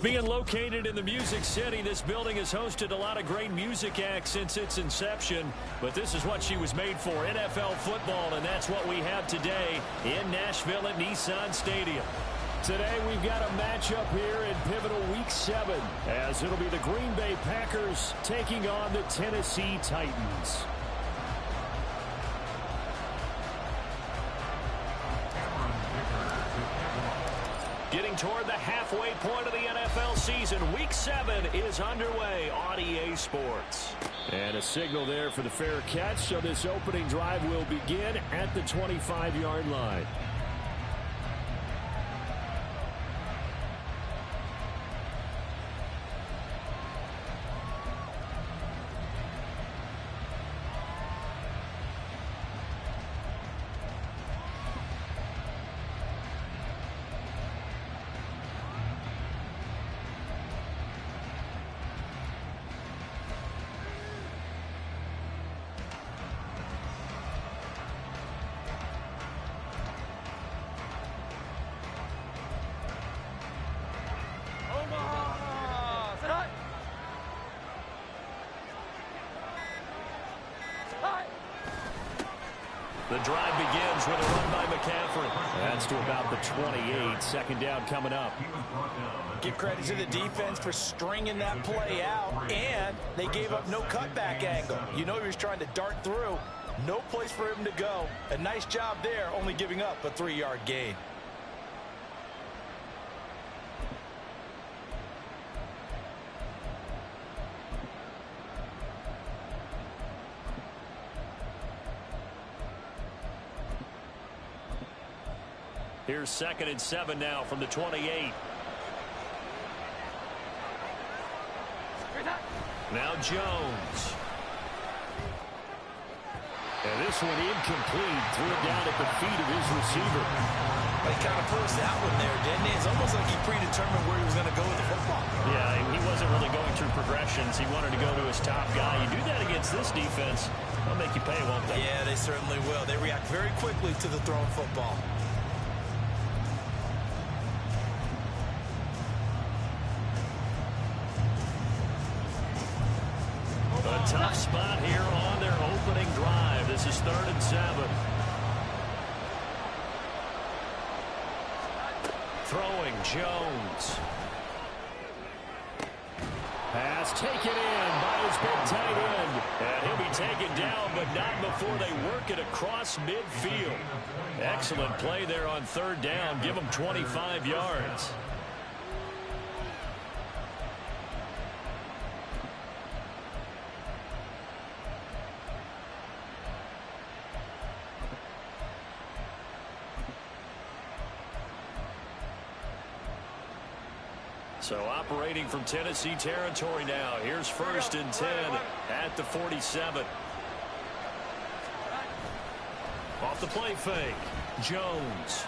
Being located in the Music City, this building has hosted a lot of great music acts since its inception. But this is what she was made for, NFL football, and that's what we have today in Nashville at Nissan Stadium. Today we've got a matchup here in pivotal Week 7, as it'll be the Green Bay Packers taking on the Tennessee Titans. Getting toward the halfway point of the NFL season, Week 7 is underway on EA Sports. And a signal there for the fair catch, so this opening drive will begin at the 25-yard line. The drive begins with a run by McCaffrey. That's to about the 28. Second down coming up. Give credit to the defense for stringing that play out, and they gave up no cutback angle. You know he was trying to dart through. No place for him to go. A nice job there, only giving up a 3-yard gain. Here's 2nd and 7 now from the 28. Now Jones. And this one incomplete. Threw it down at the feet of his receiver. He kind of forced that one there, didn't he? It's almost like he predetermined where he was going to go with the football. Yeah, he wasn't really going through progressions. He wanted to go to his top guy. You do that against this defense, they'll make you pay, won't they? Yeah, they certainly will. They react very quickly to the thrown football. A tough spot here on their opening drive. This is 3rd and 7. Throwing Jones. Pass taken in by his big tight end. And he'll be taken down, but not before they work it across midfield. Excellent play there on 3rd down. Give them 25 yards. So operating from Tennessee territory now. Here's 1st and 10 at the 47. Off the play fake. Jones.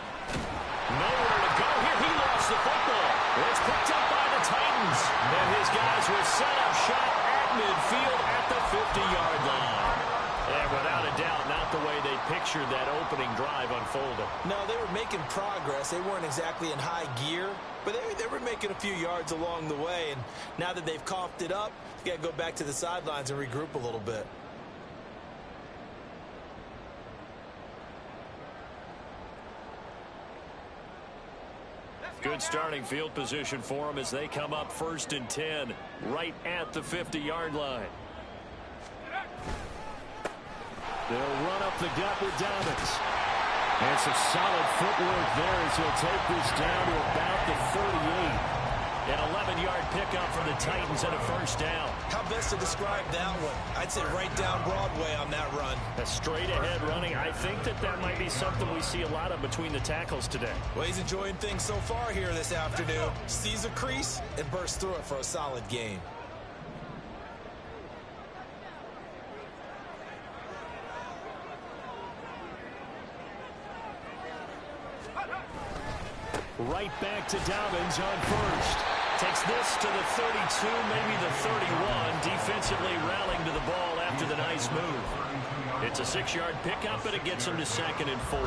Nowhere to go here. He lost the football. It's picked up by the Titans. And his guys will set up shot at midfield at the 50-yard line. And without a doubt, not the way they pictured that opening drive unfolding. No, they were making progress. They weren't exactly in high gear, but they were making a few yards along the way. And now that they've coughed it up, you got to go back to the sidelines and regroup a little bit. Good starting field position for them as they come up 1st and 10 right at the 50-yard line. They'll run up the gut with Dobbins. And some solid footwork there as he'll take this down to about the 38. An 11-yard pickup for the Titans and a 1st down. How best to describe that one? I'd say right down Broadway on that run. A straight-ahead running. I think that might be something we see a lot of between the tackles today. Well, he's enjoying things so far here this afternoon. Sees a crease and bursts through it for a solid gain. Right back to Dobbins on 1st. Takes this to the 32, maybe the 31. Defensively rallying to the ball after the nice move. It's a 6-yard pickup, and it gets them to 2nd and 4.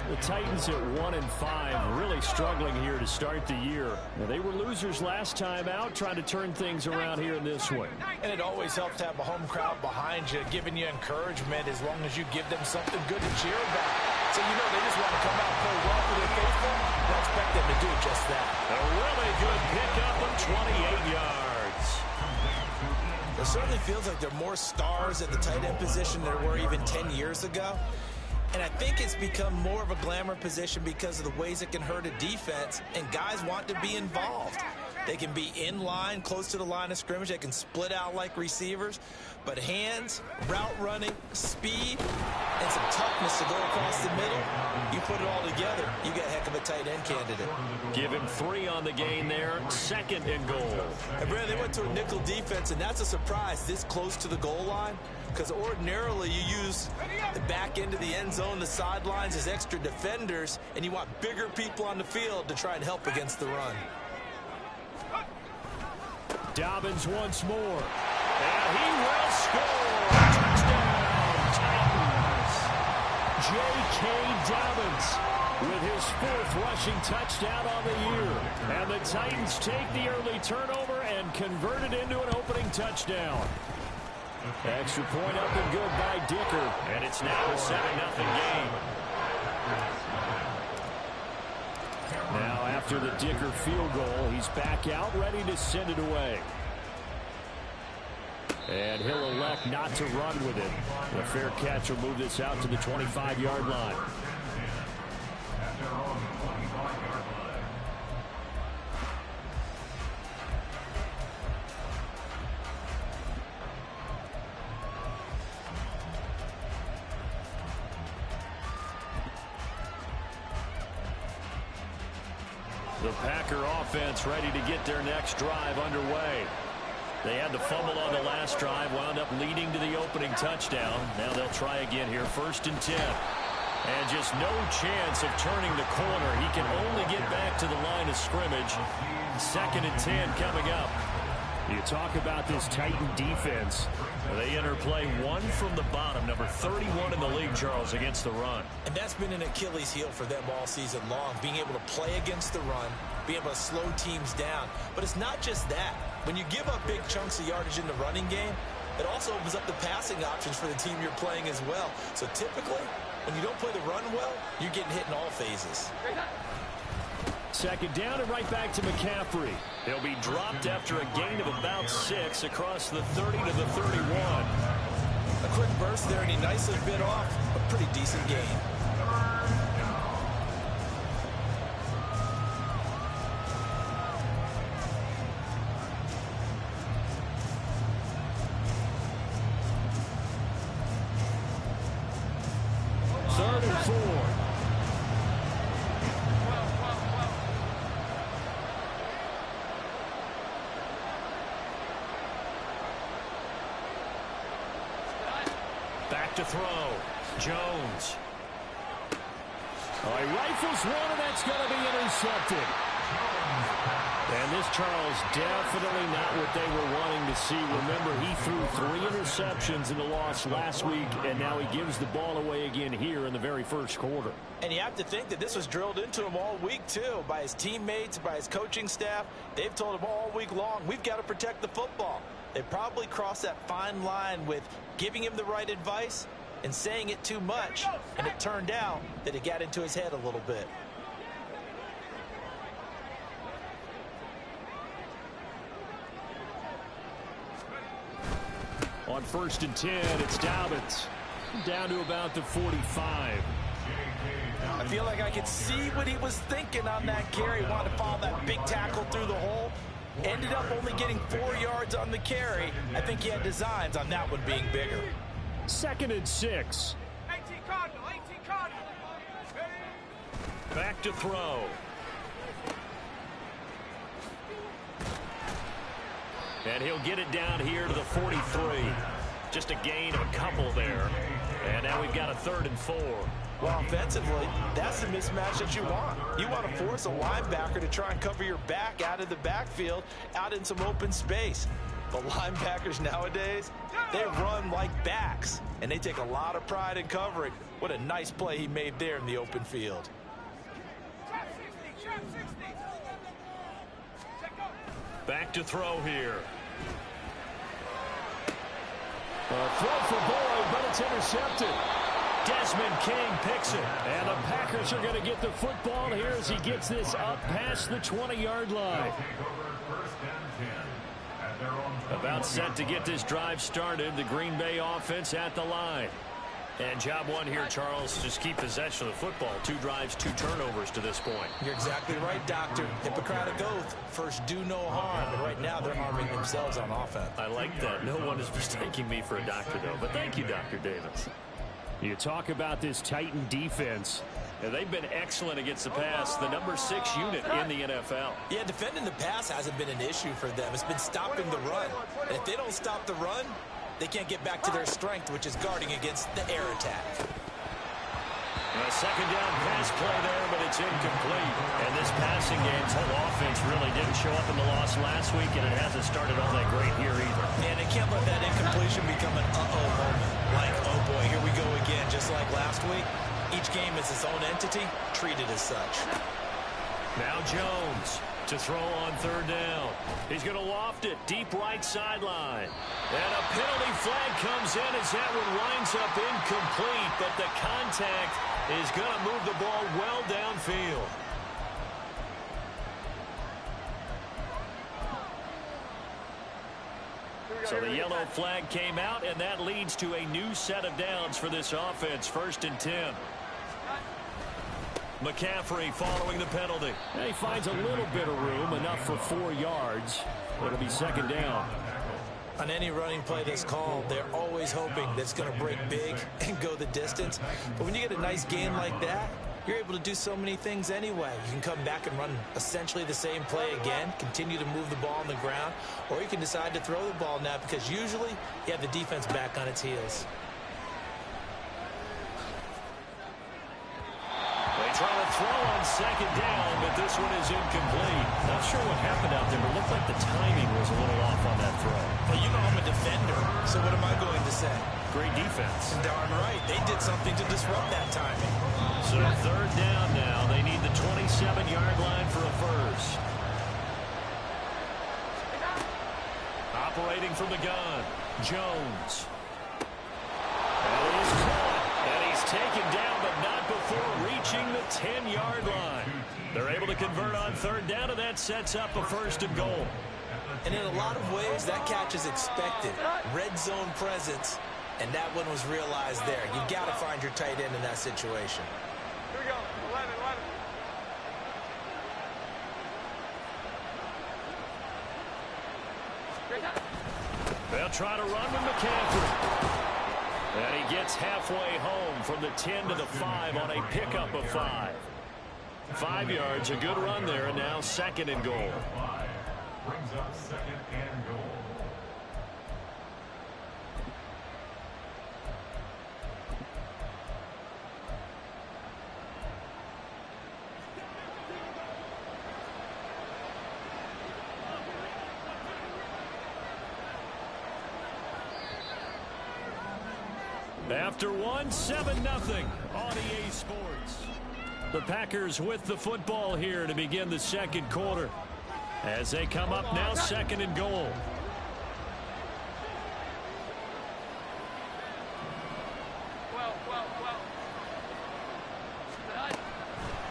The Titans at 1-5, really struggling here to start the year. Now, they were losers last time out, trying to turn things around here in this one. And it always helps to have a home crowd behind you, giving you encouragement as long as you give them something good to cheer about. So you know they just want to come out and play well for their faithful. I expect them to do just that. A really good pickup of 28 yards. It certainly feels like there are more stars at the tight end position than there were even 10 years ago. And I think it's become more of a glamour position because of the ways it can hurt a defense, and guys want to be involved. They can be in line, close to the line of scrimmage. They can split out like receivers. But hands, route running, speed, and some toughness to go across the middle, you put it all together, you get a heck of a tight end candidate. Give him 3 on the gain there, 2nd and goal. And Brad, they went to a nickel defense, and that's a surprise this close to the goal line, because ordinarily you use the back end of the end zone, the sidelines as extra defenders, and you want bigger people on the field to try and help against the run. Dobbins once more. And he will score. Touchdown, Titans. J.K. Dobbins with his 4th rushing touchdown on the year. And the Titans take the early turnover and convert it into an opening touchdown. Extra point up and good by Dicker. And it's now a 7-0 game. Now, after the Dicker field goal, he's back out, ready to send it away. And he'll elect not to run with it. A fair catch will move this out to the 25-yard line. The Packer offense ready to get their next drive underway. They had the fumble on the last drive, wound up leading to the opening touchdown. Now they'll try again here, 1st and 10. And just no chance of turning the corner. He can only get back to the line of scrimmage. 2nd and 10 coming up. You talk about this Titan defense. They enter play 1 from the bottom, number 31 in the league, Charles, against the run. And that's been an Achilles heel for them all season long, being able to play against the run, being able to slow teams down. But it's not just that. When you give up big chunks of yardage in the running game, it also opens up the passing options for the team you're playing as well. So typically, when you don't play the run well, you're getting hit in all phases. 2nd down and right back to McCaffrey. He'll be dropped after a gain of about 6 across the 30 to the 31. A quick burst there, and he nicely bit off a pretty decent gain. Back to throw. Jones. Oh, he rifles one, and that's going to be intercepted. And this, Charles, definitely not what they were wanting to see. Remember, he threw 3 interceptions in the loss last week, and now he gives the ball away again here in the very first quarter. And you have to think that this was drilled into him all week, too, by his teammates, by his coaching staff. They've told him all week long, we've got to protect the football. They probably crossed that fine line with giving him the right advice and saying it too much, and it turned out that it got into his head a little bit. On 1st and 10, it's Dobbins. Down to about the 45. I feel like I could see what he was thinking on that carry. Wanted to follow that big tackle through the hole. Ended up only getting 4 yards on the carry. I think he had designs on that one being bigger. 2nd and 6. 18 Cardinal, 18 Cardinal. Back to throw. And he'll get it down here to the 43. Just a gain of a couple there. And now we've got a 3rd and 4. Well, offensively, that's the mismatch that you want. You want to force a linebacker to try and cover your back out of the backfield, out in some open space. But linebackers nowadays, they run like backs, and they take a lot of pride in covering. What a nice play he made there in the open field. Trap 60, trap 60. Check up. Back to throw here. A throw for Boyd, but it's intercepted. Desmond King picks it. And the Packers are going to get the football here as he gets this up past the 20-yard line. About set to get this drive started. The Green Bay offense at the line. And job one here, Charles, just keep possession of the football. 2 drives, 2 turnovers to this point. You're exactly right, Doctor. Hippocratic oath. First, do no harm. And right now, they're harming themselves on offense. I like that. No one is mistaking me for a doctor, though. But thank you, Dr. Davis. You talk about this Titan defense. And they've been excellent against the pass. The number 6 unit in the NFL. Yeah, defending the pass hasn't been an issue for them. It's been stopping the run. And if they don't stop the run, they can't get back to their strength, which is guarding against the air attack. A second down pass play there, but it's incomplete. And this passing game's whole offense really didn't show up in the loss last week, and it hasn't started all that great here either. And they can't let that incompletion become an uh-oh moment. Like, oh boy, here we go again, just like last week. Each game is its own entity, treated as such. Now Jones to throw on third down. He's going to loft it deep right sideline. And a penalty flag comes in as that one winds up incomplete, but the contact is going to move the ball well downfield. So the yellow flag came out, and that leads to a new set of downs for this offense. 1st and 10. McCaffrey following the penalty. And he finds a little bit of room, enough for 4 yards. It'll be 2nd down. On any running play that's called, they're always hoping that it's going to break big and go the distance. But when you get a nice gain like that, you're able to do so many things anyway. You can come back and run essentially the same play again, continue to move the ball on the ground, or you can decide to throw the ball now because usually you have the defense back on its heels. Trying to throw on 2nd down, but this one is incomplete. Not sure what happened out there, but it looked like the timing was a little off on that throw. Well, you know I'm a defender, so what am I going to say? Great defense. Darn right. They did something to disrupt that timing. So 3rd down now. They need the 27-yard line for a first. Operating from the gun, Jones. And he is caught, and he's taken down, but not before reaching the 10-yard line. They're able to convert on 3rd down, and that sets up a 1st and goal. And in a lot of ways, that catch is expected. Red zone presence, and that one was realized there. You've got to find your tight end in that situation. Here we go. 11, 11. They'll try to run with McCaffrey. And he gets halfway home from the 10 to the 5 on a pickup of 5. 5 yards, a good run there, and now 2nd and goal. Brings up 2nd and goal. After 1, 7-0 on EA Sports. The Packers with the football here to begin the 2nd quarter. As they come up now, 2nd and goal.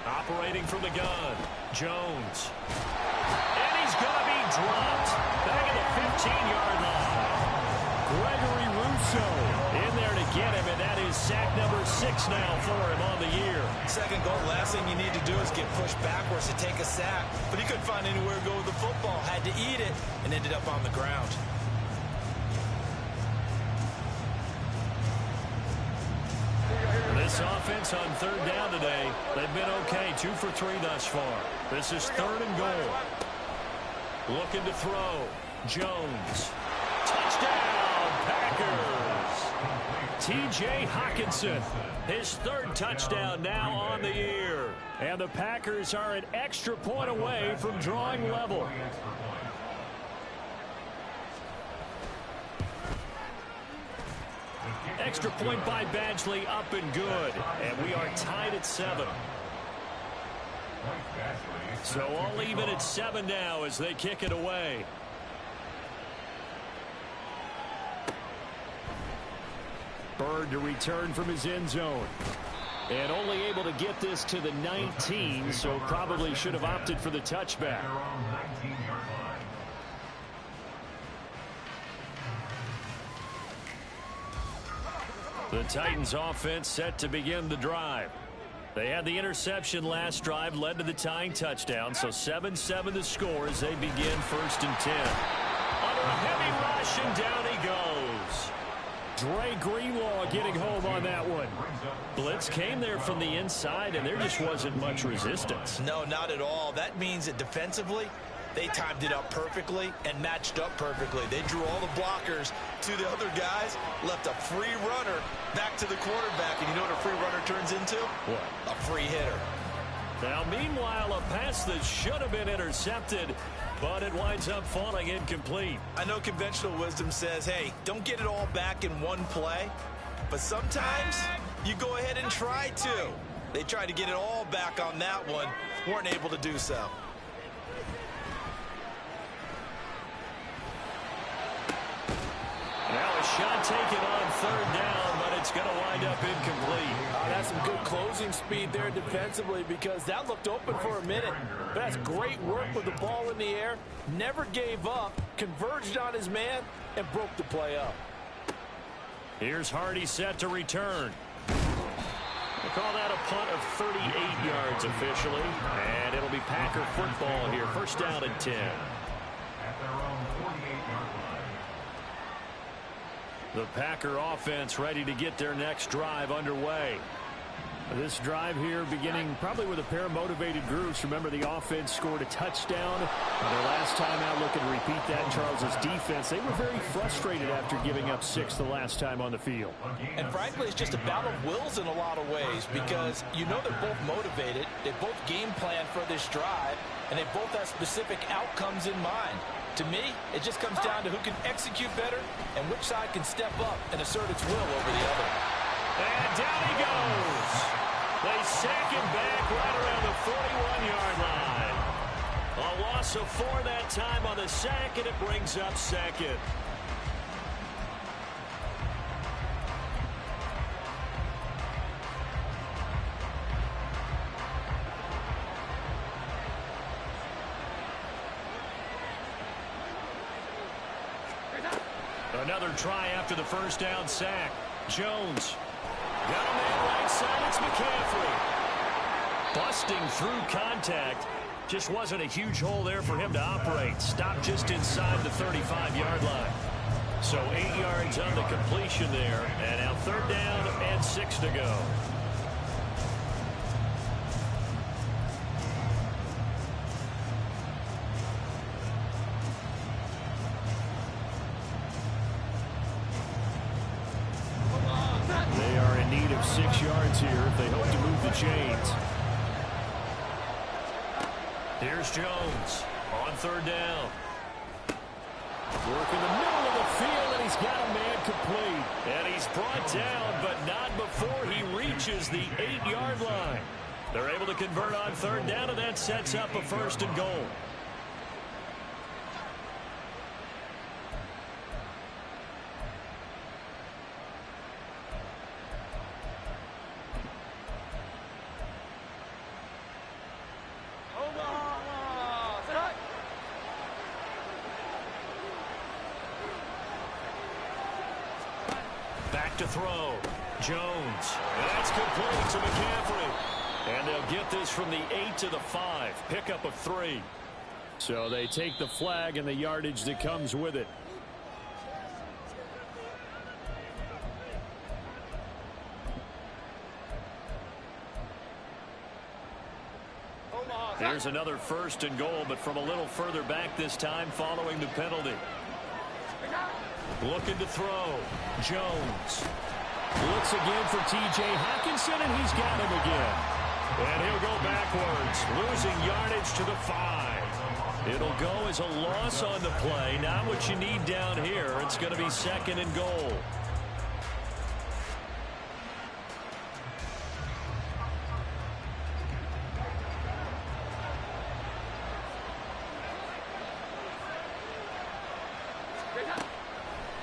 Operating from the gun, Jones. And he's going to be dropped back at the 15-yard line. Gregory Rousseau in there to get him, and that is sack number 6 now for him on the year. 2nd goal, last thing you need to do is get pushed backwards to take a sack. But he couldn't find anywhere to go with the football, had to eat it, and ended up on the ground. This offense on 3rd down today, they've been okay, 2 for 3 thus far. This is 3rd and goal. Looking to throw, Jones. Touchdown, Packers. T.J. Hockenson, his 3rd touchdown now on the year. And the Packers are an extra point away from drawing level. extra point by Badgley up and good. And we are tied at 7. So all even at 7 now as they kick it away. Bird to return from his end zone. And only able to get this to the 19, so probably should have opted for the touchback. The Titans offense set to begin the drive. They had the interception last drive, led to the tying touchdown, so 7-7 the score as they begin 1st and 10. Under a heavy rush, and down he goes. Dre Greenlaw getting home on that one. Blitz came there from the inside, and there just wasn't much resistance. No, not at all. That means that defensively, they timed it up perfectly and matched up perfectly. They drew all the blockers to the other guys, left a free runner back to the quarterback. And you know what a free runner turns into? What? A free hitter. Now, meanwhile, a pass that should have been intercepted, but it winds up falling incomplete. I know conventional wisdom says, hey, don't get it all back in one play. But sometimes you go ahead and try to. They tried to get it all back on that one. Weren't able to do so. Now a shot taken on 3rd down, but it's going to wind up incomplete. That's some good closing speed there defensively because that looked open for a minute. But that's great work with the ball in the air. Never gave up, converged on his man, and broke the play up. Here's Hardy set to return. They call that a punt of 38 yards officially, and it'll be Packer football here. 1st down and 10. At their own 48-yard line. The Packer offense ready to get their next drive underway. This drive here beginning probably with a pair of motivated groups. Remember, the offense scored a touchdown. Their last time out, looking to repeat that. Charles's defense, they were very frustrated after giving up 6 the last time on the field. And frankly, it's just a battle of wills in a lot of ways because you know they're both motivated. They both game plan for this drive, and they both have specific outcomes in mind. To me, it just comes down to who can execute better and which side can step up and assert its will over the other. And down he goes. They sack him back right around the 41-yard line. A loss of 4 that time on the sack, and it brings up 2nd. Another try after the 1st down sack. Jones got a man right side. It's McCaffrey. Busting through contact. Just wasn't a huge hole there for him to operate. Stopped just inside the 35-yard line. So 8 yards on the completion there. And now 3rd down and 6 to go. They are in need of 6 yards here if they hope to move the chains. Here's Jones on 3rd down. Work in the middle of the field, and he's got a man complete. And he's brought down, but not before he reaches the 8-yard line. They're able to convert on 3rd down, and that sets up a 1st and goal. Back to throw. Jones. That's complete to McCaffrey. And they'll get this from the 8 to the 5. Pickup of 3. So they take the flag and the yardage that comes with it. Here's another 1st and goal, but from a little further back this time following the penalty. Looking to throw. Jones. Looks again for T.J. Hockenson, and he's got him again. And he'll go backwards, losing yardage to the 5. It'll go as a loss on the play. Not what you need down here. It's going to be 2nd and goal.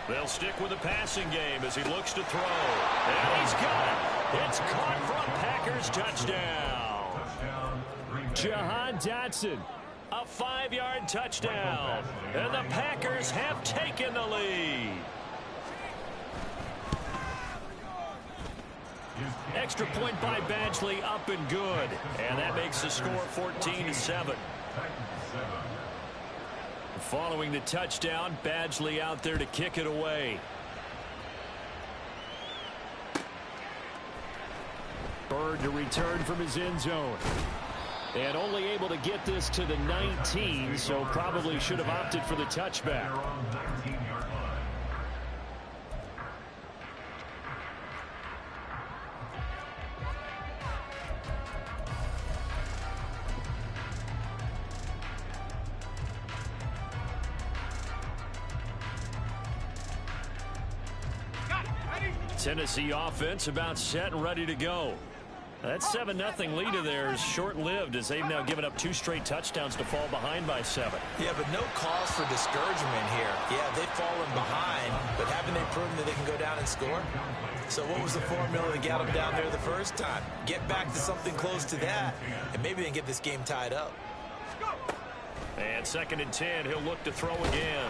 They'll stick with the passing game as he looks to throw. And he's got it. It's caught for a Packers touchdown. Jahan Dotson, a 5-yard touchdown. And the Packers have taken the lead. Extra point by Badgley, up and good. And that makes the score 14-7. Following the touchdown, Badgley out there to kick it away. Bird to return from his end zone. And only able to get this to the 19, so probably should have opted for the touchback. Tennessee offense about set and ready to go. That 7-0 lead of theirs short-lived as they've now given up 2 straight touchdowns to fall behind by 7. Yeah, but no cause for discouragement here. Yeah, they've fallen behind, but haven't they proven that they can go down and score? So what was the formula that got them down there the first time? Get back to something close to that, and maybe they can get this game tied up. And 2nd and 10, he'll look to throw again.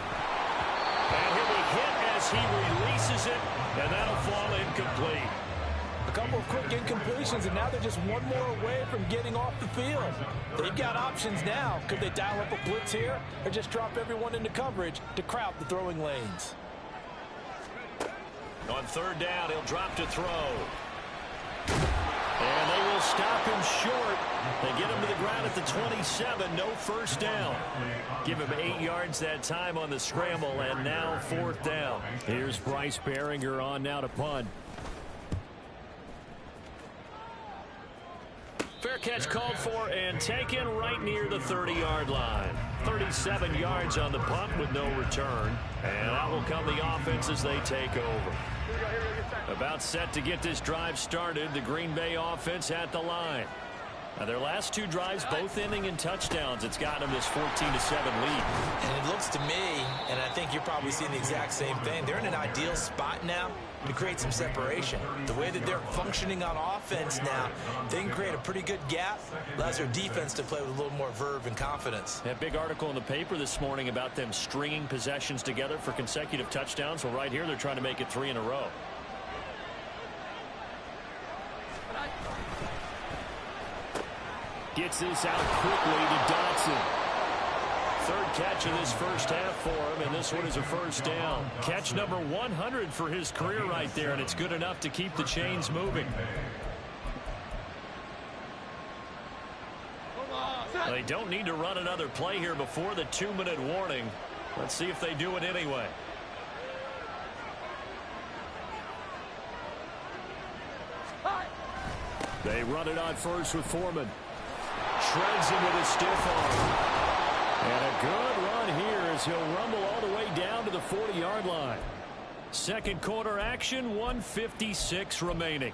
And he'll be hit as he releases it, and that'll fall incomplete. A couple of quick incompletions, and now they're just one more away from getting off the field. They've got options now. Could they dial up a blitz here or just drop everyone into coverage to crowd the throwing lanes? On 3rd down, he'll drop to throw. And they will stop him short. They get him to the ground at the 27. No first down. Give him 8 yards that time on the scramble, and now 4th down. Here's Bryce Behringer on now to punt. Fair catch called for and taken right near the 30-yard line. 37 yards on the punt with no return. And out will come the offense as they take over. About set to get this drive started. The Green Bay offense at the line. Now their last 2 drives both ending in touchdowns. It's gotten them this 14-7 lead. And it looks to me, and I think you're probably seeing the exact same thing, they're in an ideal spot now to create some separation. The way that they're functioning on offense now, they can create a pretty good gap. Allows their defense to play with a little more verve and confidence. That big article in the paper this morning about them stringing possessions together for consecutive touchdowns. Well, right here they're trying to make it 3 in a row. Gets this out quickly to Dotson. 3rd catch of this first half for him, and this one is a first down. Catch number 100 for his career right there, and it's good enough to keep the chains moving. They don't need to run another play here before the 2-minute warning. Let's see if they do it anyway. They run it on first with Foreman. Shreds him with a stiff arm. And a good run here as he'll rumble all the way down to the 40-yard line. 2nd quarter action, 1:56 remaining.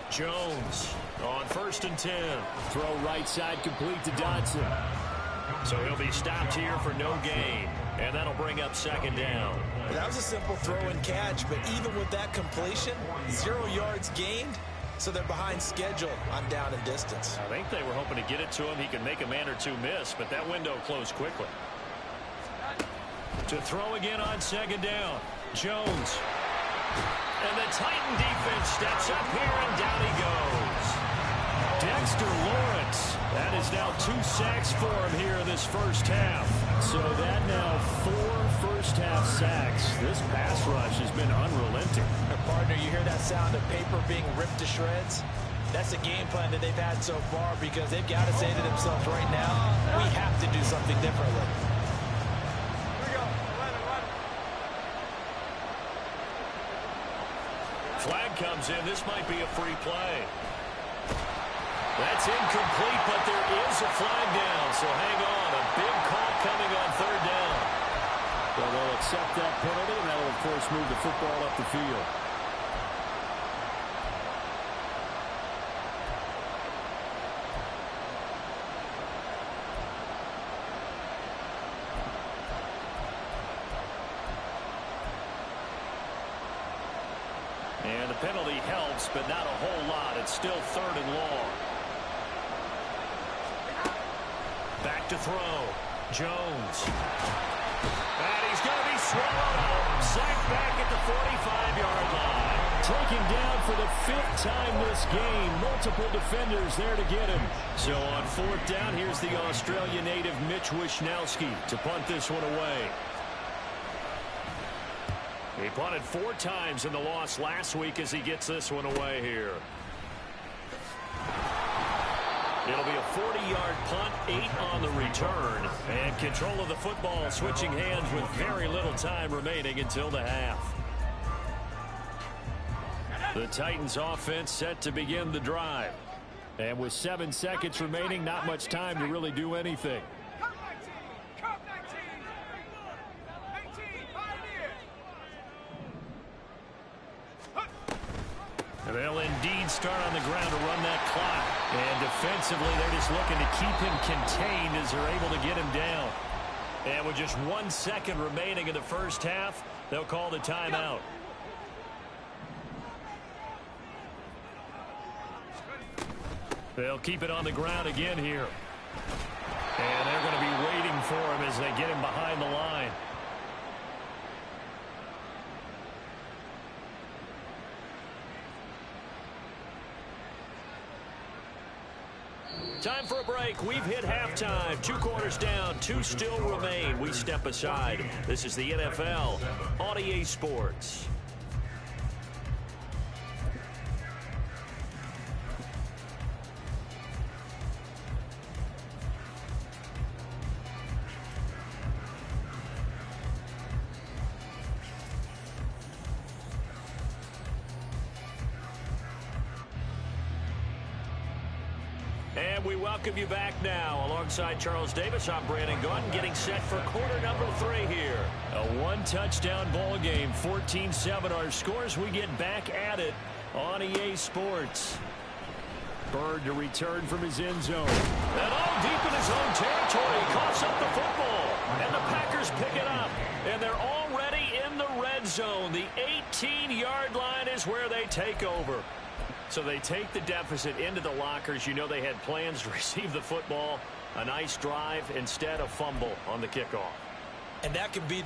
Jones on 1st and 10. Throw right side complete to Dotson. So he'll be stopped here for no gain. And that'll bring up 2nd down. That was a simple throw and catch, but even with that completion, 0 yards gained, so they're behind schedule on down and distance. I think they were hoping to get it to him. He could make a man or 2 miss, but that window closed quickly. To throw again on 2nd down. Jones. And the Titan defense steps up here, and down he goes. Dexter Lawrence. That is now 2 sacks for him here in this first half. So that now 4 first-half sacks. This pass rush has been unrelenting. Partner, you hear that sound of paper being ripped to shreds? That's a game plan that they've had so far because they've got to say to themselves right now, we have to do something differently. Flag comes in. This might be a free play. That's incomplete, but there is a flag down, so hang on. A big call coming on 3rd down. Well, they'll accept that penalty, and that'll, of course, move the football up the field. the penalty helps, but not a whole lot. It's still 3rd and long. Back to throw. Jones. And he's going to be swallowed up. Sacked back at the 45-yard line. Taken down for the 5th time this game. Multiple defenders there to get him. So on 4th down, here's the Australia native Mitch Wishnowsky to punt this one away. He punted 4 times in the loss last week as he gets this one away here. It'll be a 40-yard punt, 8 on the return. And control of the football switching hands with very little time remaining until the half. The Titans offense set to begin the drive. And with 7 seconds remaining, not much time to really do anything. They'll indeed start on the ground to run that clock. And defensively, they're just looking to keep him contained as they're able to get him down. And with just 1 second remaining in the first half, they'll call the timeout. They'll keep it on the ground again here. And they're going to be waiting for him as they get him behind the line. Time for a break. We've hit halftime. 2 quarters down. 2 still remain. We step aside. This is the NFL on EA Sports. And we welcome you back now. Alongside Charles Davis, I'm Brandon Gunn, getting set for quarter number 3 here. A 1-touchdown ball game, 14-7 our scores. We get back at it on EA Sports. Bird to return from his end zone. And all deep in his own territory. Coughs up the football. And the Packers pick it up. And they're already in the red zone. The 18-yard line is where they take over. So they take the deficit into the lockers. You know they had plans to receive the football. A nice drive, instead a fumble on the kickoff. And that could be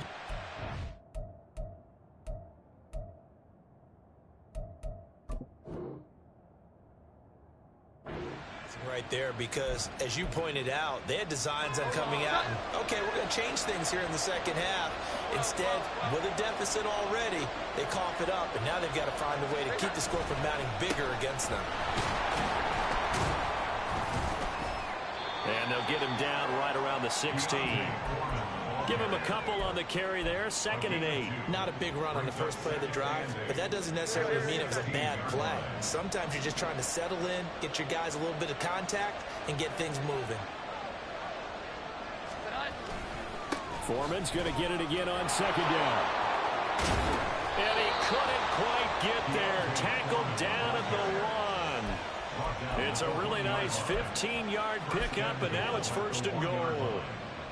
right there, because as you pointed out, they had designs on coming out and, okay, we're going to change things here in the second half. Instead, with a deficit already, they cough it up, and now they've got to find a way to keep the score from mounting bigger against them. And they'll get him down right around the 16. Give him a couple on the carry there. 2nd and 8. Not a big run on the first play of the drive, but that doesn't necessarily mean it was a bad play. Sometimes you're just trying to settle in, get your guys a little bit of contact, and get things moving. Foreman's going to get it again on 2nd down. And he couldn't quite get there. Tackled down at the 1. It's a really nice 15-yard pickup, and now it's 1st and goal.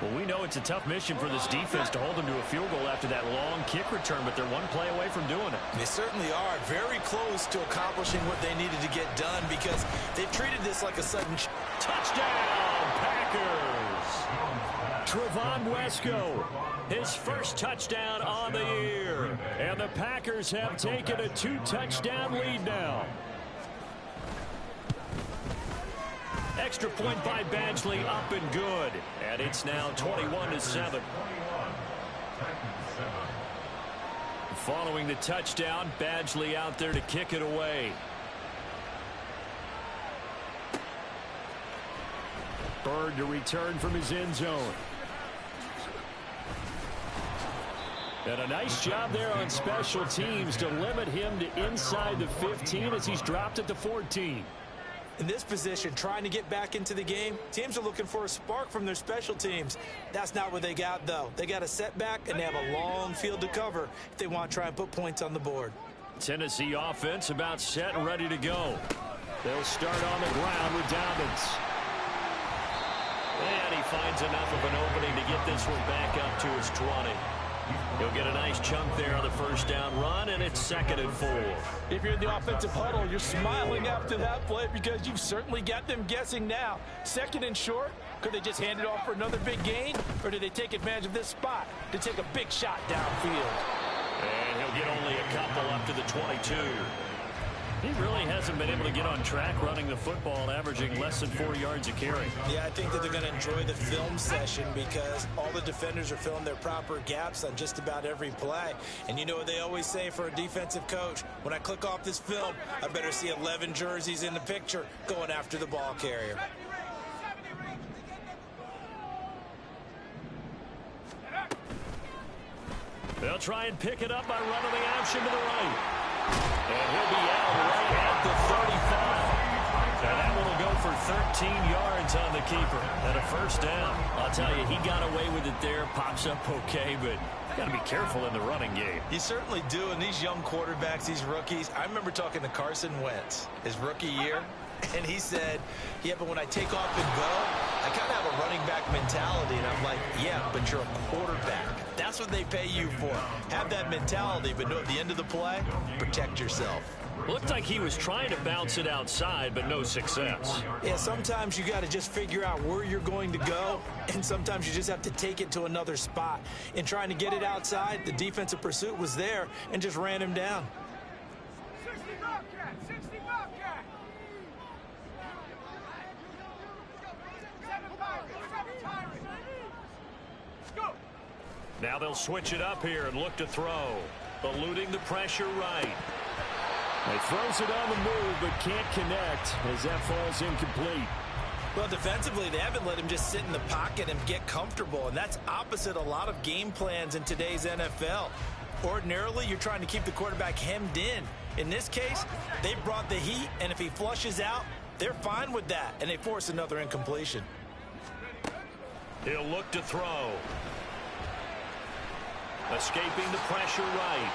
Well, we know it's a tough mission for this defense to hold them to a field goal after that long kick return, but they're 1 play away from doing it. They certainly are very close to accomplishing what they needed to get done, because they've treated this like a sudden touchdown, Packers. Trevon Wesco, his first touchdown on the year. And the Packers have taken a 2-touchdown lead now. Extra point by Badgley, up and good. And it's now 21-7. Following the touchdown, Badgley out there to kick it away. Bird to return from his end zone. And a nice job there on special teams to limit him to inside the 15 as he's dropped at the 14. In this position, trying to get back into the game, teams are looking for a spark from their special teams. That's not what they got, though. They got a setback, and they have a long field to cover if they want to try and put points on the board. Tennessee offense about set and ready to go. They'll start on the ground with Dobbins. And he finds enough of an opening to get this one back up to his 20. He'll get a nice chunk there on the first down run, and it's 2nd and 4. If you're in the offensive huddle, you're smiling after that play because you've certainly got them guessing now. 2nd and short, could they just hand it off for another big gain, or did they take advantage of this spot to take a big shot downfield? And he'll get only a couple up to the 22. He really hasn't been able to get on track running the football, averaging less than 4 yards a carry. Yeah, I think that they're going to enjoy the film session because all the defenders are filling their proper gaps on just about every play. And you know what they always say for a defensive coach? When I click off this film, I better see 11 jerseys in the picture going after the ball carrier. They'll try and pick it up by running the option to the right. And he'll be out right at the 35. And that one will go for 13 yards on the keeper. And a first down. I'll tell you, he got away with it there. Pops up okay, but got to be careful in the running game. You certainly do. And these young quarterbacks, these rookies, I remember talking to Carson Wentz his rookie year. And he said, yeah, but when I take off and go, I kind of have a running back mentality. And I'm like, yeah, but you're a quarterback. That's what they pay you for. Have that mentality, but no, at the end of the play, protect yourself. Looked like he was trying to bounce it outside, but no success. Yeah, sometimes you got to just figure out where you're going to go, and sometimes you just have to take it to another spot. In trying to get it outside, the defensive pursuit was there and just ran him down. 60 Bobcat, 60 Bobcat. 7 Pirates, 7 Pirates. Go. Now they'll switch it up here and look to throw. Eluding the pressure right. He throws it on the move, but can't connect as that falls incomplete. Well, defensively, they haven't let him just sit in the pocket and get comfortable, and that's opposite a lot of game plans in today's NFL. Ordinarily, you're trying to keep the quarterback hemmed in. In this case, they brought the heat, and if he flushes out, they're fine with that, and they force another incompletion. He'll look to throw. Escaping the pressure right.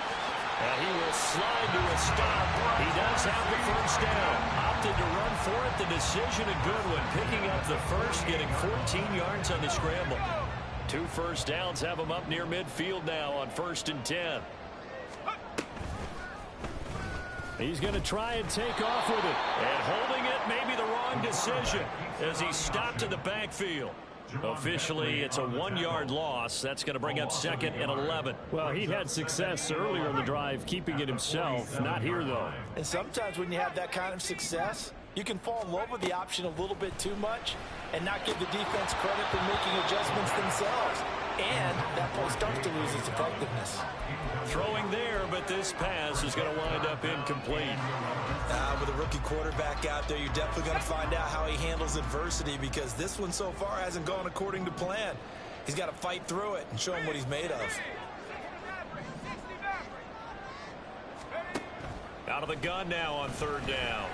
And he will slide to a stop. He does have the first down. Opted to run for it. The decision a good one. Picking up the first, getting 14 yards on the scramble. 2 first downs have him up near midfield now on 1st and 10. He's going to try and take off with it. And holding it may be the wrong decision as he stopped in the backfield. Officially, it's a 1-yard loss. That's going to bring up 2nd and 11. Well, he had success earlier in the drive, keeping it himself. Not here, though. And sometimes when you have that kind of success, you can fall in love with the option a little bit too much and not give the defense credit for making adjustments themselves. And that play starts to lose its effectiveness. Throwing there, but this pass is going to wind up incomplete. With a rookie quarterback out there, you're definitely going to find out how he handles adversity because this one so far hasn't gone according to plan. He's got to fight through it and show him what he's made of. Out of the gun now on 3rd down.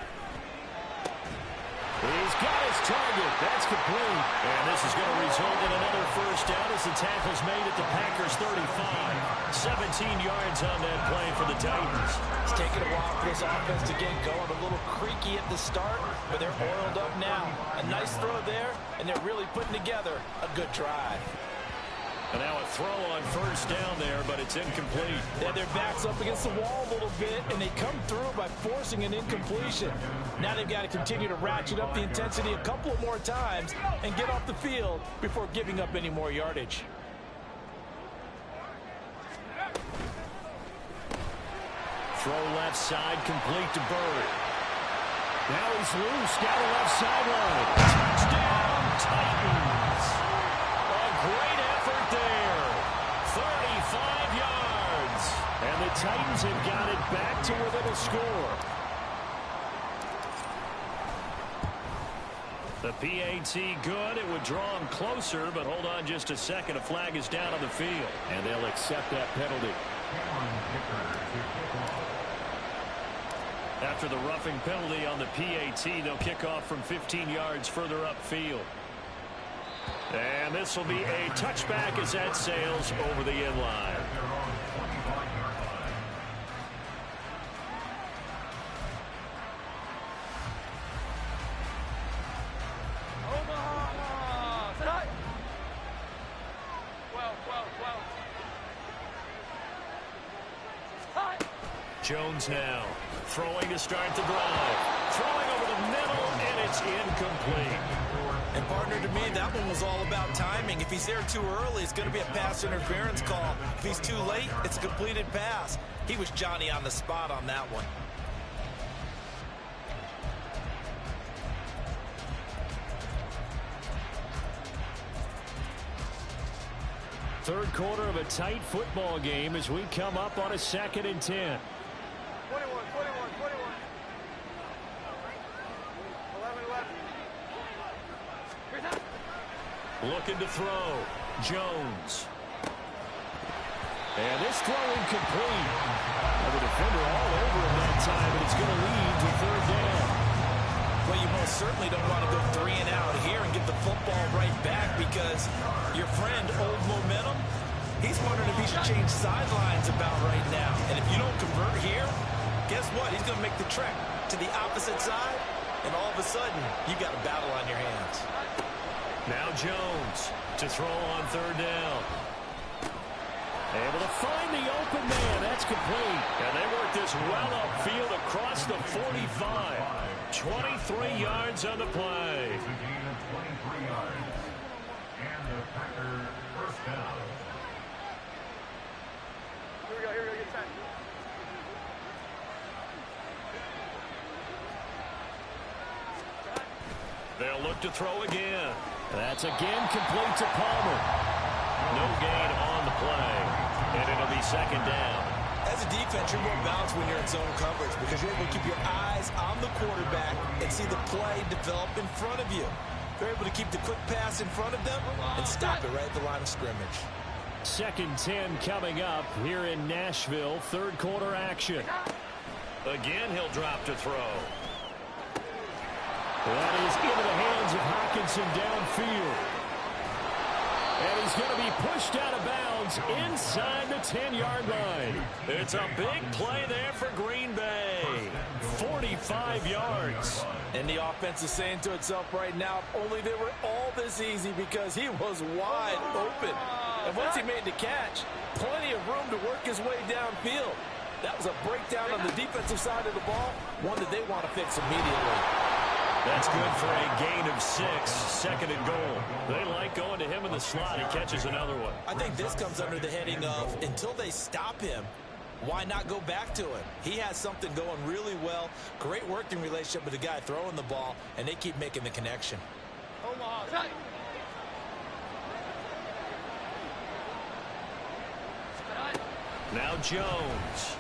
He's got his target. That's complete. And this is going to result in another first down as the tackle's made at the Packers' 35. 17 yards on that play for the Titans. It's taken a while for this offense to get going. A little creaky at the start, but they're oiled up now. A nice throw there, and they're really putting together a good drive. And now a throw on 1st down there, but it's incomplete. They have their backs up against the wall a little bit, and they come through by forcing an incompletion. Now they've got to continue to ratchet up the intensity a couple of more times and get off the field before giving up any more yardage. Throw left side, complete to Bird. Now he's loose, down the left sideline. Touchdown, Titans. A great effort there. 35 yards. And the Titans have got it back to within a score. The PAT good. It would draw him closer, but hold on just a second. A flag is down on the field. And they'll accept that penalty. After the roughing penalty on the PAT, they'll kick off from 15 yards further upfield. And this will be a touchback as that sails over the end line. Jones now throwing to start the drive. Throwing over the middle, and it's incomplete. And partner, to me, that one was all about timing. If he's there too early, it's going to be a pass interference call. If he's too late, it's a completed pass. He was Johnny on the spot on that one. Third quarter of a tight football game as we come up on a 2nd and 10. 21, 21, 21. 11, 11. Looking to throw. Jones. And this throw incomplete. The defender all over him that time, and it's going to lead to 3rd down. Well, you most certainly don't want to go 3 and out here and get the football right back because your friend, Old Momentum, he's wondering if he should change sidelines about right now. And if you don't convert here, guess what? He's going to make the trek to the opposite side, and all of a sudden, you got a battle on your hands. Now Jones to throw on 3rd down. Able to find the open man. That's complete. And they work this well upfield across the 45. 23 yards on the play. It's a gain of 23 yards. And the Packer first down. Here we go, get set. They'll look to throw again. That's again complete to Palmer. No gain on the play. And it'll be 2nd down. As a defense, you're more balanced when you're in zone coverage because you're able to keep your eyes on the quarterback and see the play develop in front of you. They're able to keep the quick pass in front of them and stop it right at the line of scrimmage. 2nd 10 coming up here in Nashville. 3rd quarter action. Again, he'll drop to throw. That is into the hands of Hockenson downfield. And he's going to be pushed out of bounds inside the 10-yard line. It's a big play there for Green Bay. 45 yards. And the offense is saying to itself right now, if only they were all this easy because he was wide open. And once he made the catch, plenty of room to work his way downfield. That was a breakdown on the defensive side of the ball, one that they want to fix immediately. That's good for a gain of 6. 2nd and goal. They like going to him in the slot. He catches another one. I think this comes under the heading of until they stop him, why not go back to it? He has something going really well. Great working relationship with the guy throwing the ball, and they keep making the connection. Omaha, tight. Now Jones.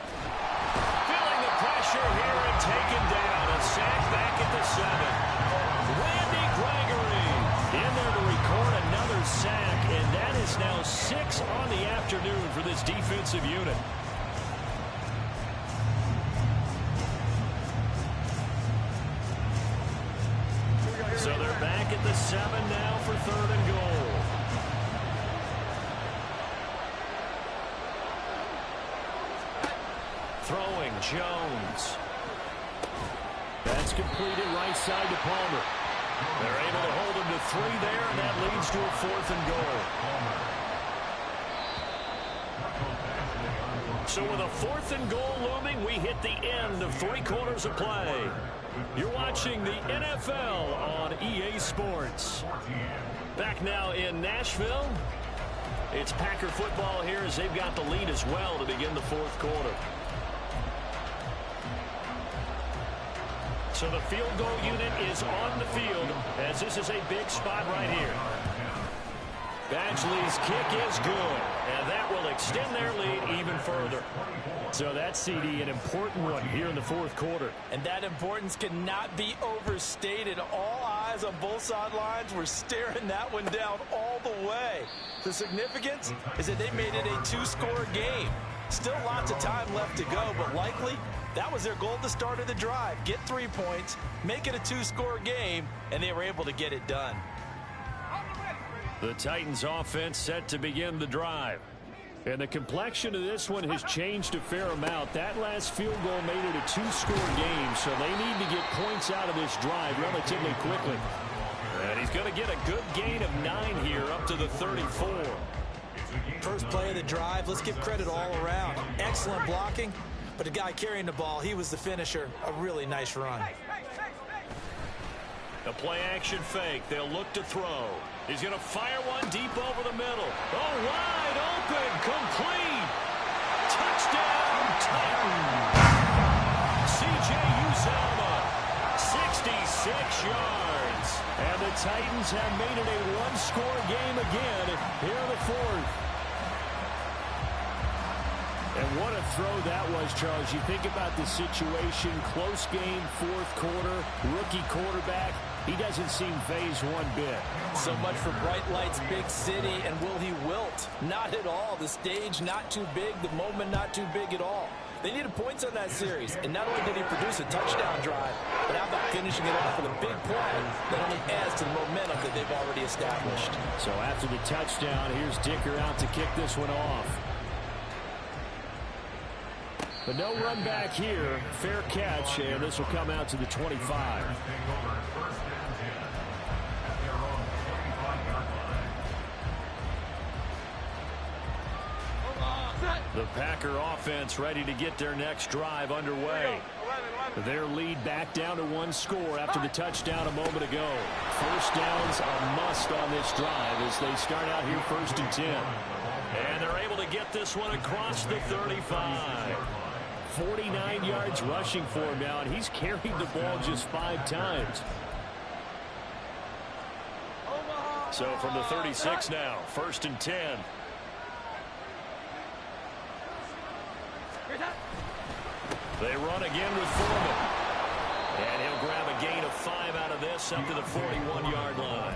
Feeling the pressure here and taken down. A sack back at the 7. Randy Gregory in there to record another sack, and that is now 6 on the afternoon for this defensive unit. So they're back at the 7 now for 3rd and goal. Throwing Jones. That's completed right side to Palmer. They're able to hold him to 3 there, and that leads to a 4th and goal. So with a 4th and goal looming, we hit the end of 3 quarters of play. You're watching the NFL on EA Sports. Back now in Nashville. It's Packer football here as they've got the lead as well to begin the 4th quarter. So the field goal unit is on the field as this is a big spot right here. Badgley's kick is good, and that will extend their lead even further. So that's, CD, an important one here in the 4th quarter. And that importance cannot be overstated. All eyes on both sidelines were staring that one down all the way. The significance is that they made it a 2-score game. Still lots of time left to go, but likely that was their goal at the start of the drive. Get 3 points, make it a 2-score game, and they were able to get it done. The Titans offense set to begin the drive. And the complexion of this one has changed a fair amount. That last field goal made it a 2-score game, so they need to get points out of this drive relatively quickly. And he's going to get a good gain of 9 here up to the 34. First play of the drive, let's give credit all around. Excellent blocking, but the guy carrying the ball, he was the finisher. A really nice run. A play action fake. They'll look to throw. He's going to fire one deep over the middle. Oh, wide open. Complete. Touchdown, Titans. C.J. Uzomah, 66 yards. And the Titans have made it a one-score game again here in the fourth. And what a throw that was, Charles. You think about the situation, close game, fourth quarter, rookie quarterback. He doesn't seem phased one bit. So much for bright lights, big city, and will he wilt? Not at all. The stage not too big, the moment not too big at all. They needed points on that series, and not only did he produce a touchdown drive, but how about finishing it off with a big play that only adds to the momentum that they've already established. So after the touchdown, here's Dicker out to kick this one off. But no run back here. Fair catch, and this will come out to the 25. The Packer offense ready to get their next drive underway. Their lead back down to one score after the touchdown a moment ago. First down's a must on this drive as they start out here 1st and 10. And they're able to get this one across the 35. 49 yards rushing for him now, and he's carried the ball just 5 times. So from the 36 now, 1st and 10. They run again with Foreman. And he'll grab a gain of 5 out of this up to the 41-yard line.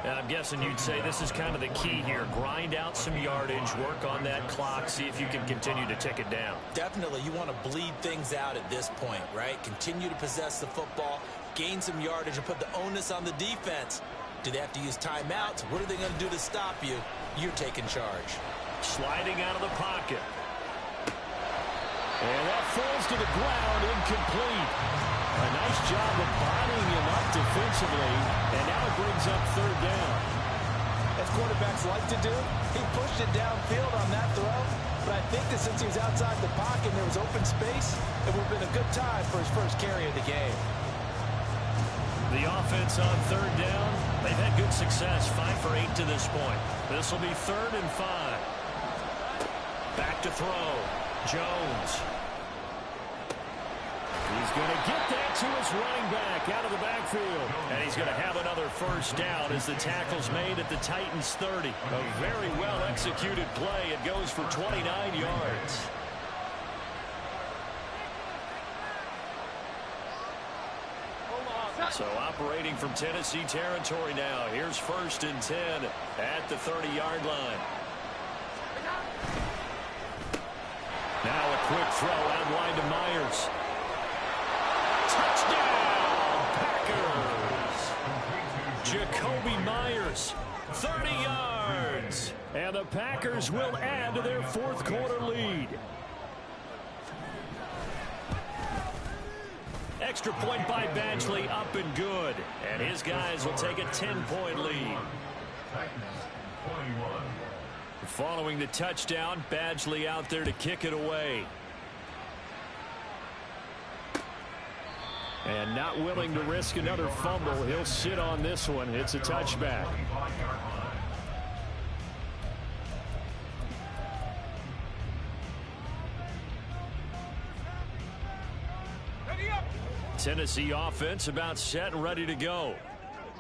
And I'm guessing you'd say this is kind of the key here. Grind out some yardage, work on that clock, see if you can continue to tick it down. Definitely, you want to bleed things out at this point, right? Continue to possess the football, gain some yardage, and put the onus on the defense. Do they have to use timeouts? What are they going to do to stop you? You're taking charge. Sliding out of the pocket. And that falls to the ground, incomplete. A nice job of bodying him up defensively, and now it brings up 3rd down. As quarterbacks like to do, he pushed it downfield on that throw, but I think that since he was outside the pocket and there was open space, it would have been a good time for his first carry of the game. The offense on 3rd down, they've had good success, 5 for 8 to this point. This will be 3rd and 5. Back to throw. Jones. He's going to get that to his running back out of the backfield. And he's going to have another first down as the tackle's made at the Titans' 30. A very well-executed play. It goes for 29 yards. So operating from Tennessee territory now. Here's 1st and 10 at the 30-yard line. Now a quick throw out wide to Myers. Touchdown, Packers! Jacoby Myers, 30 yards. And the Packers will add to their 4th quarter lead. Extra point by Badgley, up and good. And his guys will take a 10-point lead. Following the touchdown, Badgley out there to kick it away. And not willing to risk another fumble. He'll sit on this one. It's a touchback. Tennessee offense about set and ready to go.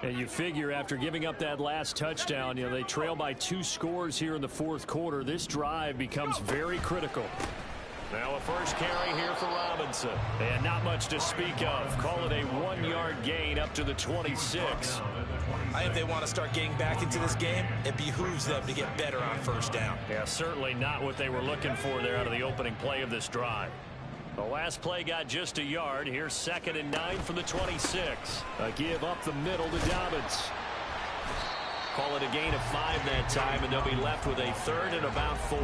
And you figure after giving up that last touchdown, they trail by 2 scores here in the 4th quarter. This drive becomes very critical. Now a first carry here for Robinson. And not much to speak of. Call it a 1-yard gain up to the 26. I think they want to start getting back into this game. It behooves them to get better on 1st down. Yeah, certainly not what they were looking for there out of the opening play of this drive. The last play got just a yard. Here's 2nd and 9 from the 26. A give up the middle to Dobbins. Call it a gain of 5 that time, and they'll be left with a 3rd and about 4.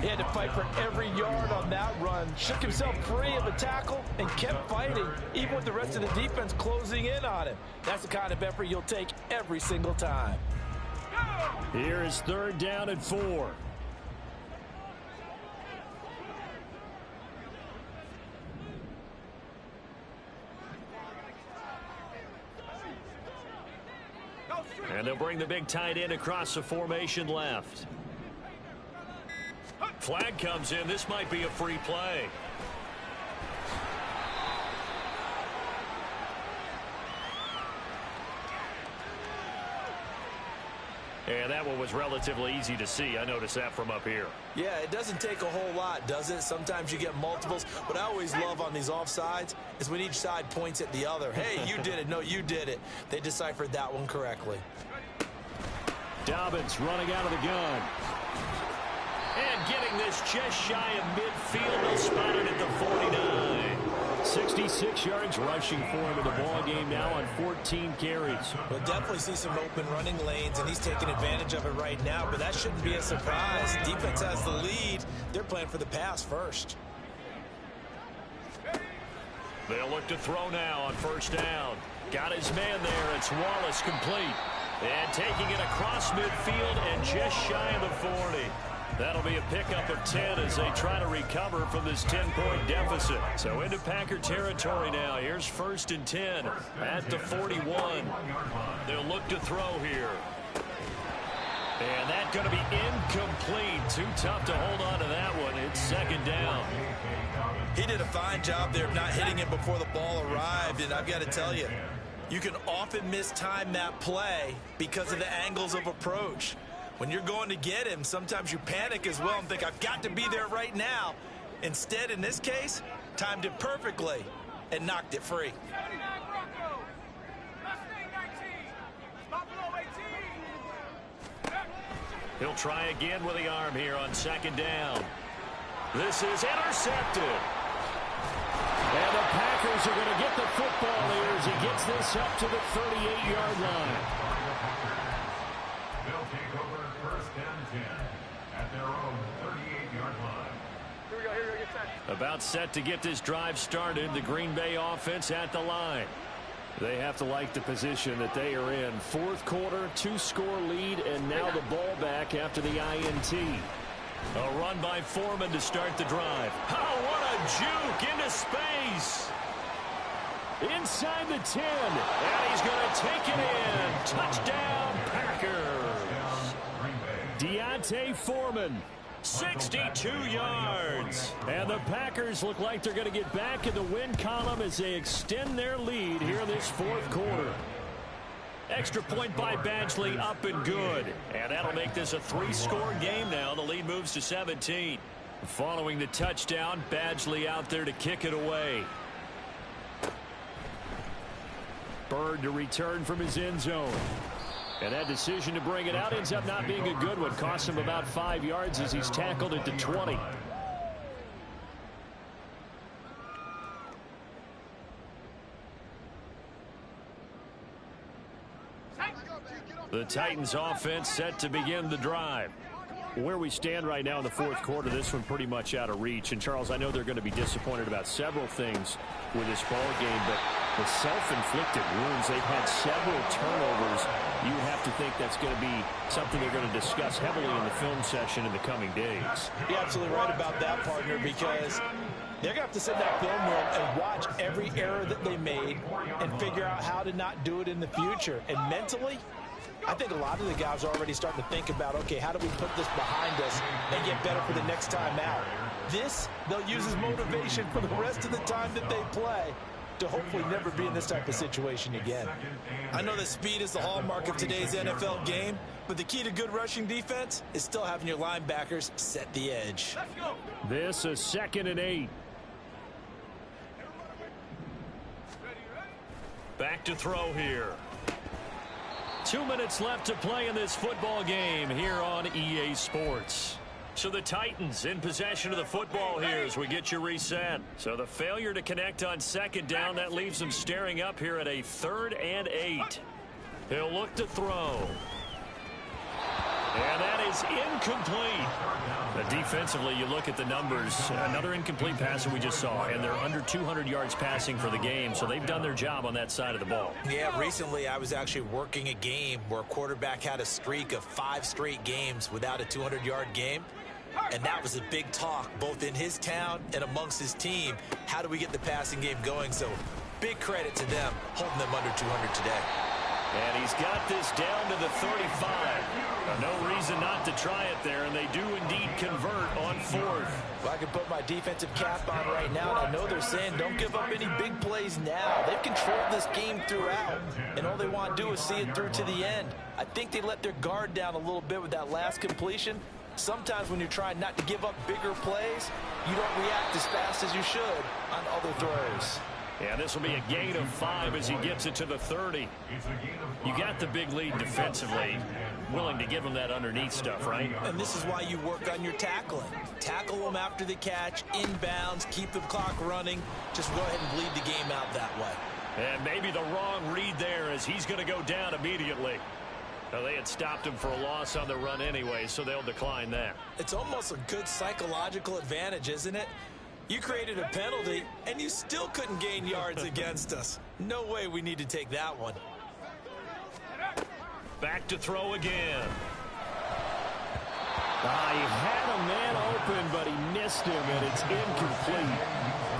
He had to fight for every yard on that run. Shook himself free of the tackle and kept fighting, even with the rest of the defense closing in on him. That's the kind of effort you'll take every single time. Here is 3rd down and 4. And they'll bring the big tight end across the formation left. Flag comes in. This might be a free play. And that one was relatively easy to see. I noticed that from up here. Yeah, it doesn't take a whole lot, does it? Sometimes you get multiples. What I always love on these offsides is when each side points at the other. Hey, you did it. No, you did it. They deciphered that one correctly. Dobbins running out of the gun. And getting this just shy of midfield. They'll spot it at the 49. 66 yards rushing for him in the ball game now on 14 carries. We'll definitely see some open running lanes, and he's taking advantage of it right now, but that shouldn't be a surprise. Defense has the lead. They're playing for the pass first. They'll look to throw now on first down. Got his man there. It's Wallace complete. And taking it across midfield and just shy of the 40. That'll be a pickup of 10 as they try to recover from this 10-point deficit. So into Packer territory now. Here's 1st and 10 at the 41. They'll look to throw here. And that's going to be incomplete. Too tough to hold on to that one. It's 2nd down. He did a fine job there of not hitting it before the ball arrived, and I've got to tell you, you can often mistime that play because of the angles of approach. When you're going to get him, sometimes you panic as well and think, I've got to be there right now. Instead, in this case, timed it perfectly and knocked it free. He'll try again with the arm here on 2nd down. This is intercepted. And the Packers are going to get the football here as he gets this up to the 38-yard line. They'll take over 1st and 10 at their own 38-yard line. Here we go, get set. About set to get this drive started. The Green Bay offense at the line. They have to like the position that they are in. 4th quarter, 2-score lead, and now the ball back after the INT. A run by Foreman to start the drive. Oh, what a juke into space. Inside the 10. And he's going to take it in. Touchdown, Packers. Deontay Foreman. 62 yards. And the Packers look like they're going to get back in the win column as they extend their lead here this 4th quarter. Extra point by Badgley, up and good. And that'll make this a 3-score game now. The lead moves to 17. Following the touchdown, Badgley out there to kick it away. Bird to return from his end zone. And that decision to bring it out ends up not being a good one. Costs him about 5 yards as he's tackled at the 20. The Titans offense set to begin the drive. Where we stand right now in the 4th quarter, this one pretty much out of reach. And, Charles, I know they're going to be disappointed about several things with this ball game, but the self-inflicted wounds, they've had several turnovers. You have to think that's going to be something they're going to discuss heavily in the film session in the coming days. You're absolutely right about that, partner, because they're going to have to sit in that film room and watch every error that they made and figure out how to not do it in the future. And mentally, I think a lot of the guys are already starting to think about, okay, how do we put this behind us and get better for the next time out? This, they'll use as motivation for the rest of the time that they play to hopefully never be in this type of situation again. I know that speed is the hallmark of today's NFL game, but the key to good rushing defense is still having your linebackers set the edge. This is 2nd and 8. Back to throw here. 2 minutes left to play in this football game here on EA Sports. So the Titans in possession of the football here as we get you reset. So the failure to connect on 2nd down, that leaves them staring up here at a 3rd and 8. He'll look to throw. And that is incomplete. But defensively, you look at the numbers. Another incomplete pass that we just saw, and they're under 200 yards passing for the game, so they've done their job on that side of the ball. Yeah, recently I was actually working a game where a quarterback had a streak of 5 straight games without a 200-yard game. And that was a big talk, both in his town and amongst his team. How do we get the passing game going? So big credit to them, holding them under 200 today. And he's got this down to the 35. No reason not to try it there, and they do indeed convert on fourth. Well, I can put my defensive cap on right now, and I know they're saying don't give up any big plays now. They've controlled this game throughout, and all they want to do is see it through to the end. I think they let their guard down a little bit with that last completion. Sometimes when you're trying not to give up bigger plays, you don't react as fast as you should on other throws. Yeah, this will be a gain of 5 as he gets it to the 30. You got the big lead defensively. Willing to give him that underneath stuff, right? And this is why you work on your tackling. Tackle them after the catch, inbounds, keep the clock running. Just go ahead and bleed the game out that way. And maybe the wrong read there as he's going to go down immediately. Now, they had stopped him for a loss on the run anyway, so they'll decline that. It's almost a good psychological advantage, isn't it? You created a penalty, and you still couldn't gain yards against us. No way we need to take that one. Back to throw again. He had a man open, but he missed him, and it's incomplete.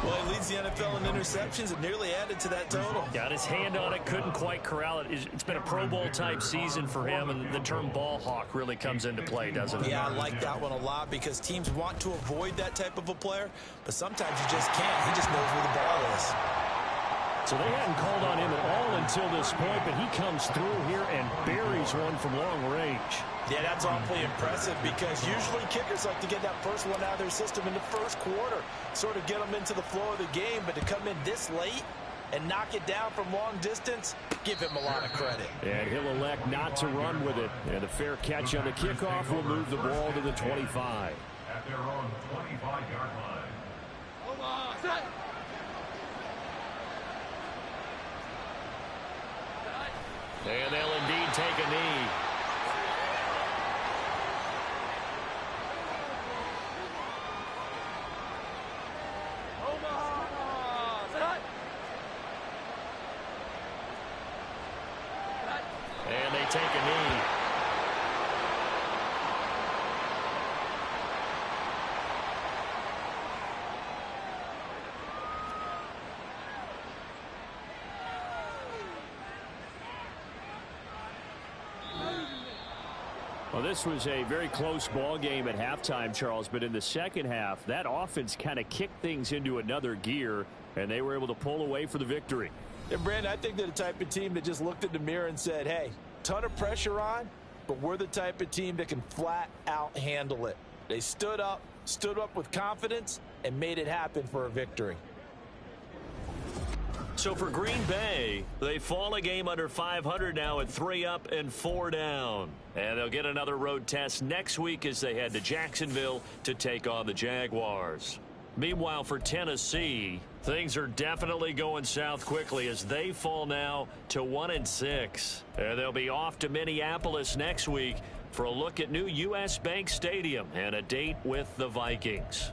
Well, he leads the NFL in interceptions and nearly added to that total. Got his hand on it, couldn't quite corral it. It's been a Pro Bowl type season for him, and the term ball hawk really comes into play, doesn't it? Yeah, I like that one a lot because teams want to avoid that type of a player, but sometimes you just can't. He just knows where the ball is. So they hadn't called on him at all until this point, but he comes through here and buries one from long range. Yeah, that's awfully impressive because usually kickers like to get that first one out of their system in the first quarter, sort of get them into the flow of the game, but to come in this late and knock it down from long distance, give him a lot of credit. And he'll elect not to run with it. And a fair catch on the kickoff will move the ball to the 25. At their own 25-yard line. And they'll indeed take a knee. And they take a knee. Well, this was a very close ball game at halftime, Charles, but in the second half, that offense kind of kicked things into another gear, and they were able to pull away for the victory. And, Brandon, I think they're the type of team that just looked in the mirror and said, hey, ton of pressure on, but we're the type of team that can flat out handle it. They stood up with confidence, and made it happen for a victory. So for Green Bay, they fall a game under 500 now at 3 up and 4 down. And they'll get another road test next week as they head to Jacksonville to take on the Jaguars. Meanwhile, for Tennessee, things are definitely going south quickly as they fall now to 1-6. And they'll be off to Minneapolis next week for a look at new U.S. Bank Stadium and a date with the Vikings.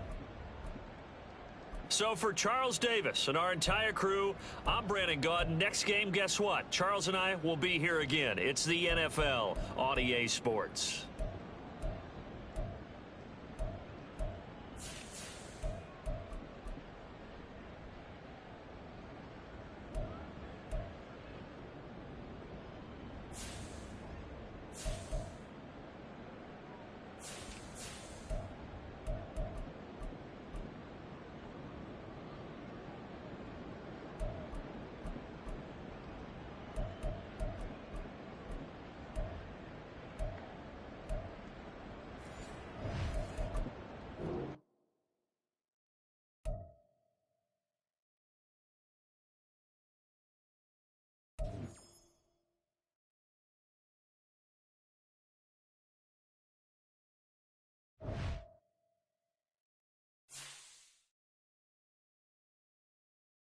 So for Charles Davis and our entire crew, I'm Brandon Gaudin. Next game, guess what? Charles and I will be here again. It's the NFL on EA Sports.